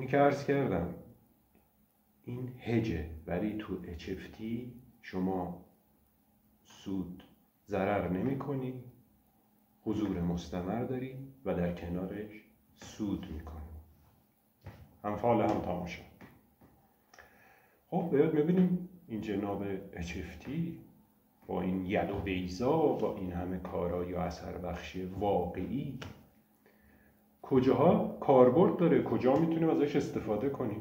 اینی که عرض کردم این هجه، ولی تو HFT شما سود ضرر نمی کنی، حضور مستمر داری و در کنارش سود می کنی، هم فعال هم تماشا. خب باید میبینیم این جناب HFT با این ید و بیضا، با این همه کارا یا اثر بخشی واقعی کجاها کاربرد داره، کجا میتونیم ازش استفاده کنیم.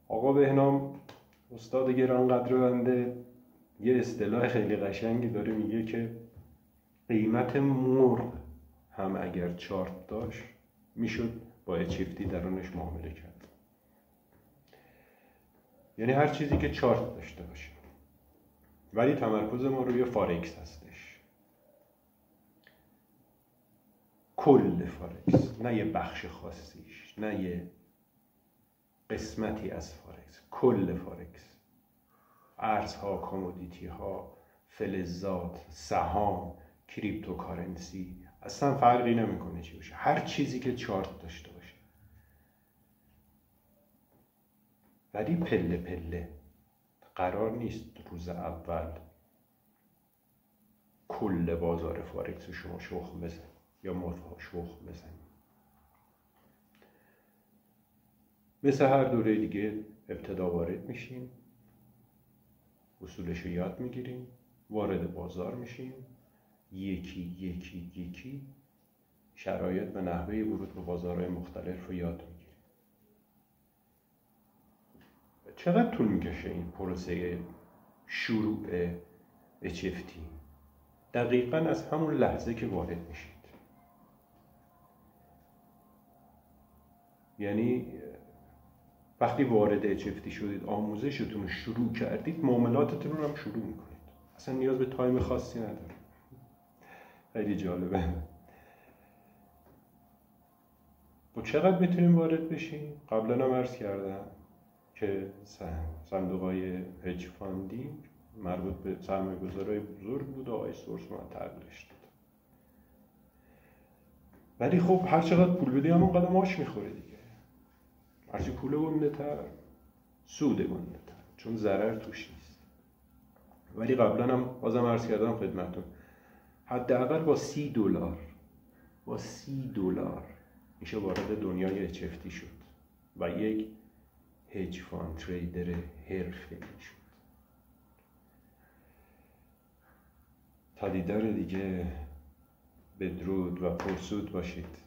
آقا بهنام استاد گرانقدر بنده یه اصطلاح خیلی قشنگی داره، میگه که قیمت مرغ هم اگر چارت داشت میشد با HFT درونش معامله کرد. یعنی هر چیزی که چارت داشته باشه، ولی تمرکز ما روی فارکس هستش، کل فارکس، نه یه بخش خاصیش، نه یه قسمتی از فارکس، کل فارکس، ارزها، کامودیتی ها، فلزات، سهام، کریپتوکارنسی، اصلا فرقی نمیکنه چی باشه، هر چیزی که چارت داشته باشه. ولی پله پله قرار نیست روز اول کل بازار فارکس رو شما شخم بزنید یا ما شخم بزنید. مثل هر دوره دیگه ابتدا وارد میشیم، اصولش رو یاد میگیریم، وارد بازار میشیم، یکی شرایط و نحوه ورود به بازارهای مختلف رو یاد میگیریم. چقدر طول میکشه این پروسه شروع HFT؟ دقیقاً از همون لحظه که وارد میشید. یعنی وقتی وارد HFT شدید، آموزشتون رو شروع کردید، معاملاتتون رو هم شروع میکنید. اصلا نیاز به تایم خاصی نداره. خیلی جالبه. با چقدر میتونیم وارد بشیم؟ قبلا هم عرض کردم که صندوق‌های هج فاندینگ مربوط به سرمایه‌گذارای بزرگ بود و آقای سورس من تغییرش داد. ولی خب هر چقدر پول بدی همون قدم آش میخوره دیگه. هرچی پول گنده تر سود گنده تر، چون ضرر توش نیست. ولی قبلا هم بازم عرض کردم خدمتتون، حداقل با $30 میشه وارد دنیای HFT شد و یک هج فاند تریدر حرفه‌ای شد. تا دیدار دیگه، بدرود و پرسود باشید.